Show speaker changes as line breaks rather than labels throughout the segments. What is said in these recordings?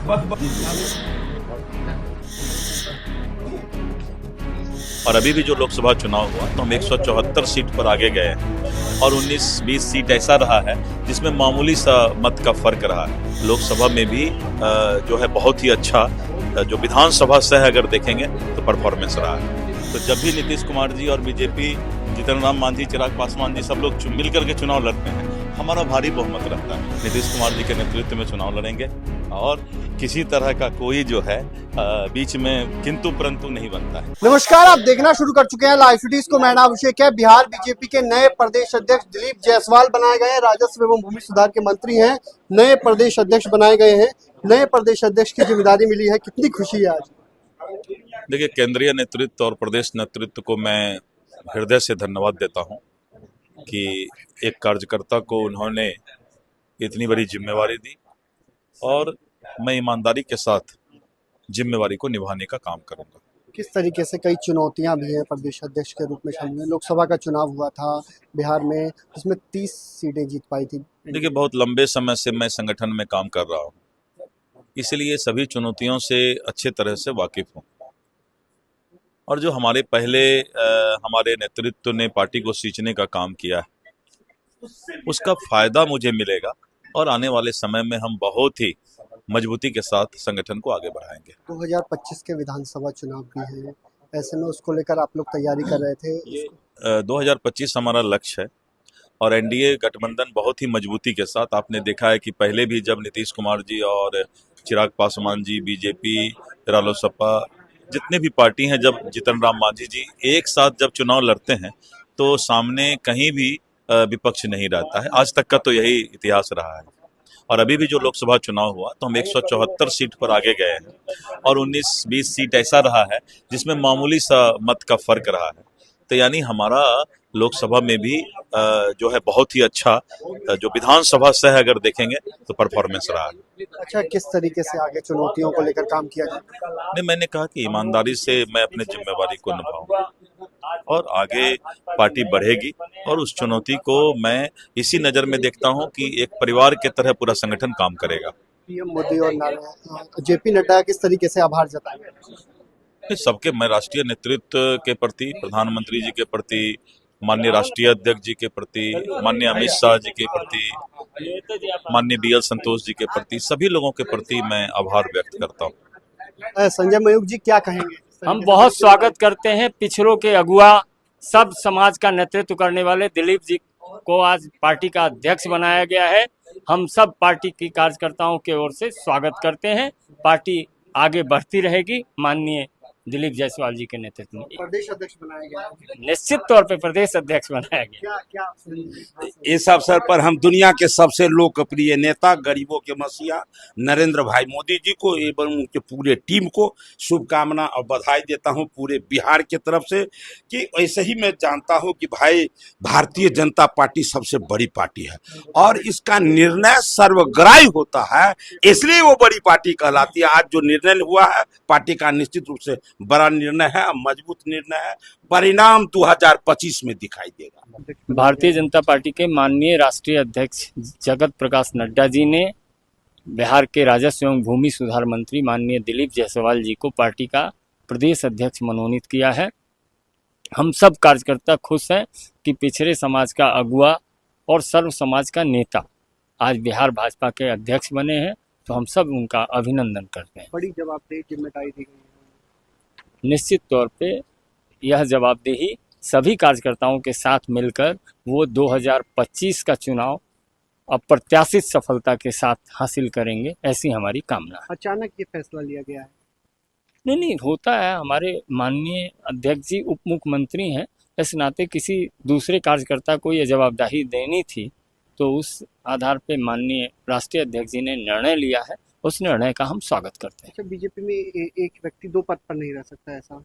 और अभी भी जो लोकसभा चुनाव हुआ तो हम 174 सीट पर आगे गए हैं और 19-20 सीट ऐसा रहा है जिसमें मामूली सा मत का फर्क रहा है। लोकसभा में भी जो है बहुत ही अच्छा जो विधानसभा से अगर देखेंगे तो परफॉर्मेंस रहा है। तो जब भी नीतीश कुमार जी और बीजेपी, जीतन राम मांझी, चिराग पासवान जी सब लोग मिल करके चुनाव लड़ते हैं, हमारा भारी बहुमत रहता है। नीतीश कुमार जी के नेतृत्व में चुनाव लड़ेंगे और किसी तरह का कोई जो है बीच में किंतु परंतु नहीं बनता है।
नमस्कार, आप देखना शुरू कर चुके हैं लाइव सिटीज को। मैं नाम अभिषेक है। बिहार बीजेपी के नए प्रदेश अध्यक्ष दिलीप जायसवाल बनाए गए हैं। राजस्व एवं भूमि सुधार के मंत्री हैं, नए प्रदेश अध्यक्ष बनाए गए हैं। नए प्रदेश अध्यक्ष की जिम्मेदारी मिली है, कितनी खुशी है आज?
देखिए, केंद्रीय नेतृत्व और प्रदेश नेतृत्व को मैं हृदय से धन्यवाद देता हूं कि एक कार्यकर्ता को उन्होंने इतनी बड़ी जिम्मेवारी दी और मैं ईमानदारी के साथ जिम्मेवारी को निभाने का काम करूंगा।
किस तरीके से कई चुनौतियां भी हैं प्रदेश अध्यक्ष के रूप में शामिल हैं। लोकसभा का चुनाव हुआ था बिहार में, जिसमें 30 सीटें जीत पाई थी।
देखिए, बहुत लंबे समय से मैं संगठन में काम कर रहा हूं, इसलिए सभी चुनौतियों से अच्छे तरह से वाकिफ हूं। और जो हमारे पहले हमारे नेतृत्व ने पार्टी को सींचने का काम किया है, उसका फायदा मुझे मिलेगा और आने वाले समय में हम बहुत ही मजबूती के साथ संगठन को आगे बढ़ाएंगे।
2025 के विधानसभा चुनाव भी हैं, ऐसे में उसको लेकर आप लोग तैयारी कर रहे थे।
2025 हमारा लक्ष्य है और एनडीए गठबंधन बहुत ही मजबूती के साथ, आपने देखा है कि पहले भी जब नीतीश कुमार जी और चिराग पासवान जी, बीजेपी, रालोसपा, जितने भी पार्टी हैं, जब जीतन राम मांझी जी एक साथ जब चुनाव लड़ते हैं तो सामने कहीं भी विपक्ष नहीं रहता है। आज तक का तो यही इतिहास रहा है। और अभी भी जो लोकसभा चुनाव हुआ तो हम 174 सीट पर आगे गए हैं और 19-20 सीट ऐसा रहा है जिसमें मामूली सा मत का फर्क रहा है। तो यानी हमारा लोकसभा में भी जो है बहुत ही अच्छा जो विधानसभा से अगर देखेंगे तो परफॉर्मेंस रहा है।
अच्छा, किस तरीके से आगे चुनौतियों को लेकर काम किया जाए?
नहीं, मैंने कहा कि ईमानदारी से मैं अपने जिम्मेवारी को निभाऊंगा और आगे पार्टी बढ़ेगी और उस चुनौती को मैं इसी नज़र में देखता हूं कि एक परिवार के तरह पूरा संगठन काम करेगा।
पीएम मोदी और जेपी नड्डा किस तरीके से आभार जताएंगे?
सबके, मैं राष्ट्रीय नेतृत्व के प्रति, प्रधानमंत्री जी के प्रति, माननीय राष्ट्रीय अध्यक्ष जी के प्रति, माननीय अमित शाह जी के प्रति, माननीय बीएल संतोष जी के प्रति, सभी लोगों के प्रति मैं आभार व्यक्त करता हूँ।
संजय मयूख जी क्या कहेंगे?
हम बहुत स्वागत करते हैं पिछड़ों के अगुआ, सब समाज का नेतृत्व करने वाले दिलीप जी को आज पार्टी का अध्यक्ष बनाया गया है। हम सब पार्टी की कार्यकर्ताओं के ओर से स्वागत करते हैं। पार्टी आगे बढ़ती रहेगी माननीय दिलीप जायसवाल जी के नेतृत्व में।
प्रदेश अध्यक्ष बनाया गया है,
निश्चित तौर पे प्रदेश अध्यक्ष बनाया गया।
क्या
इस अवसर पर हम दुनिया के सबसे लोकप्रिय नेता, गरीबों के मसीहा नरेंद्र भाई मोदी जी को एवं उनके पूरे टीम को शुभकामना और बधाई देता हूं पूरे बिहार की तरफ से। कि ऐसे ही मैं जानता हूं कि भाई भारतीय जनता पार्टी सबसे बड़ी पार्टी है और इसका निर्णय सर्वग्राही होता है, इसलिए वो बड़ी पार्टी कहलाती है। आज जो निर्णय हुआ है पार्टी का निश्चित रूप से बड़ा निर्णय है, मजबूत निर्णय है। परिणाम 2025 में दिखाई देगा।
भारतीय जनता पार्टी के माननीय राष्ट्रीय अध्यक्ष जगत प्रकाश नड्डा जी ने बिहार के राजस्व एवं भूमि सुधार मंत्री माननीय दिलीप जायसवाल जी को पार्टी का प्रदेश अध्यक्ष मनोनीत किया है। हम सब कार्यकर्ता खुश हैं कि पिछड़े समाज का अगुआ और सर्व समाज का नेता आज बिहार भाजपा के अध्यक्ष बने हैं, तो हम सब उनका अभिनंदन करते हैं।
बड़ी जवाबदेही जिम्मेदारी दी गई है।
निश्चित तौर पे यह जवाबदेही सभी कार्यकर्ताओं के साथ मिलकर वो 2025 का चुनाव अप्रत्याशित सफलता के साथ हासिल करेंगे, ऐसी हमारी कामना है।
अचानक ये फैसला लिया गया है?
नहीं, होता है। हमारे माननीय अध्यक्ष जी उप मुख्यमंत्री हैं, इस नाते किसी दूसरे कार्यकर्ता को ये जवाबदेही देनी थी, तो उस आधार पे माननीय राष्ट्रीय अध्यक्ष जी ने निर्णय लिया है। उस निर्णय का हम स्वागत करते हैं।
अच्छा, बीजेपी में एक व्यक्ति 2 पद पर नहीं रह सकता, ऐसा?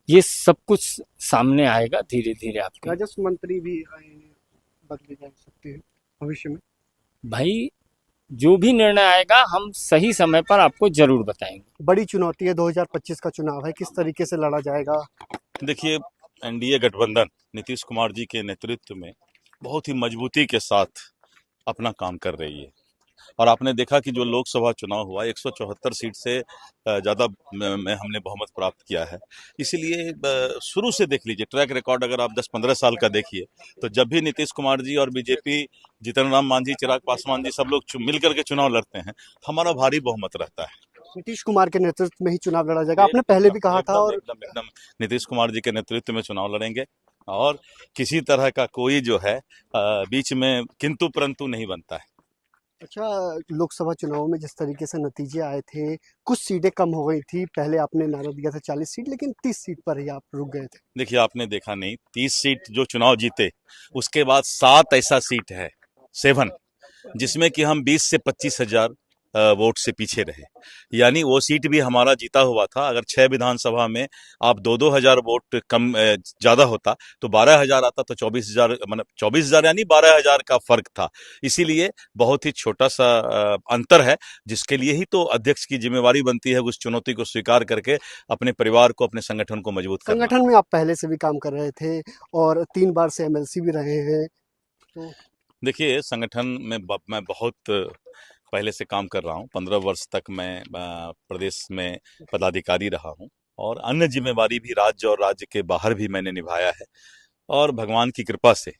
ये सब कुछ सामने आएगा धीरे धीरे। आपके
राजस्व मंत्री भी बदले जा सकते हैं भविष्य में।
भाई, जो भी निर्णय आएगा हम सही समय पर आपको जरूर बताएंगे।
बड़ी चुनौती है, 2025 का चुनाव है, किस तरीके से लड़ा जाएगा?
देखिए, एनडीए गठबंधन नीतीश कुमार जी के नेतृत्व में बहुत ही मजबूती के साथ अपना काम कर रही है और आपने देखा कि जो लोकसभा चुनाव हुआ 174 सीट से ज़्यादा में हमने बहुमत प्राप्त किया है। इसीलिए शुरू से देख लीजिए, ट्रैक रिकॉर्ड अगर आप 10-15 साल का देखिए, तो जब भी नीतीश कुमार जी और बीजेपी, जीतन राम मांझी, चिराग पासवान जी सब लोग मिल करके चुनाव लड़ते हैं, हमारा भारी बहुमत रहता है।
नीतीश कुमार के नेतृत्व में ही चुनाव लड़ा जाएगा, आपने पहले भी कहा था। और
एकदम नीतीश कुमार जी के नेतृत्व में चुनाव लड़ेंगे और किसी तरह का कोई जो है बीच में किंतु परंतु नहीं बनता है।
अच्छा, लोकसभा चुनाव में जिस तरीके से नतीजे आए थे, कुछ सीटें कम हो गई थी, पहले आपने नारा दिया था 40 सीट, लेकिन 30 सीट पर ही आप रुक गए थे।
देखिए, आपने देखा नहीं, 30 सीट जो चुनाव जीते, उसके बाद 7 ऐसा सीट है, 7, जिसमें कि हम 20 से 25 हजार वोट से पीछे रहे। यानी वो सीट भी हमारा जीता हुआ था। अगर 6 विधानसभा में आप 2-2 हजार वोट कम ज्यादा होता तो 12 हजार आता, तो 24 हजार, मतलब 24 हजार यानी 12 हजार का फर्क था। इसीलिए बहुत ही छोटा सा अंतर है, जिसके लिए ही तो अध्यक्ष की जिम्मेवारी बनती है उस चुनौती को स्वीकार करके अपने परिवार को, अपने संगठन को मजबूत करना।
संगठन में आप पहले से भी काम कर रहे थे और 3 बार से एमएलसी भी रहे हैं, तो
देखिए, संगठन में मैं बहुत पहले से काम कर रहा हूँ। 15 वर्ष तक मैं प्रदेश में पदाधिकारी रहा हूँ और अन्य जिम्मेवारी भी राज्य और राज्य के बाहर भी मैंने निभाया है, और भगवान की कृपा से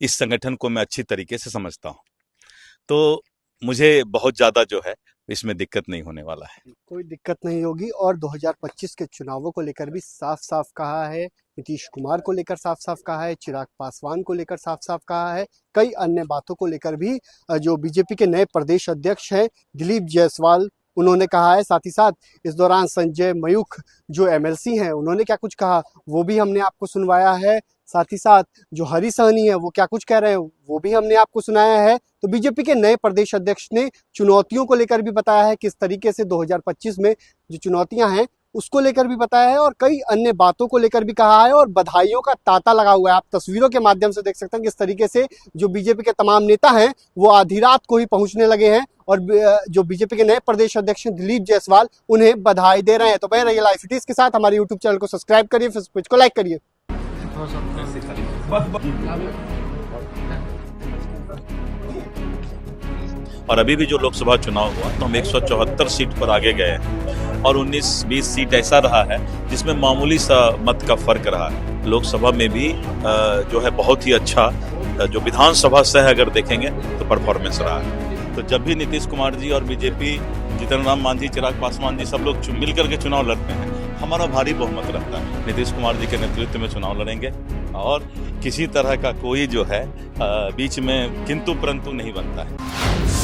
इस संगठन को मैं अच्छी तरीके से समझता हूँ, तो मुझे बहुत ज़्यादा जो है इसमें दिक्कत नहीं होने वाला है।
कोई दिक्कत नहीं होगी। और 2025 के चुनावों को लेकर भी साफ साफ कहा है, नीतीश कुमार को लेकर साफ साफ कहा है, चिराग पासवान को लेकर साफ साफ कहा है, कई अन्य बातों को लेकर भी जो बीजेपी के नए प्रदेश अध्यक्ष हैं दिलीप जायसवाल, उन्होंने कहा है। साथ ही साथ इस दौरान संजय मयूख जो एमएलसी हैं, उन्होंने क्या कुछ कहा वो भी हमने आपको सुनवाया है। साथ ही साथ जो हरी सहनी है वो क्या कुछ कह रहे हैं वो भी हमने आपको सुनाया है। तो बीजेपी के नए प्रदेश अध्यक्ष ने चुनौतियों को लेकर भी बताया है, किस तरीके से 2025 में जो चुनौतियां हैं उसको लेकर भी बताया है, और कई अन्य बातों को लेकर भी कहा है, और बधाइयों का तांता लगा हुआ है। आप तस्वीरों के माध्यम से देख सकते हैं किस तरीके से जो बीजेपी के तमाम नेता हैं वो आधी रात को ही पहुंचने लगे हैं, और जो बीजेपी के नए प्रदेश अध्यक्ष हैं दिलीप जायसवाल, उन्हें बधाई दे रहे हैं। तो बने रहिए लाइव सिटीज के साथ, हमारे यूट्यूब चैनल को सब्सक्राइब करिए, फेसबुक पेज को लाइक करिए।
और अभी भी जो लोकसभा चुनाव हुआ तो हम 174 सीट पर आगे गए हैं, और 19-20 सीट ऐसा रहा है जिसमें मामूली सा मत का फर्क रहा है। लोकसभा में भी जो है बहुत ही अच्छा, जो विधानसभा से अगर देखेंगे तो परफॉर्मेंस रहा है। तो जब भी नीतीश कुमार जी और बीजेपी, जीतन राम मांझी, चिराग पासवान जी सब लोग मिल करके चुनाव लड़ते हैं, हमारा भारी बहुमत रहता है। नीतीश कुमार जी के नेतृत्व में चुनाव लड़ेंगे और किसी तरह का कोई जो है बीच में किंतु परंतु नहीं बनता है।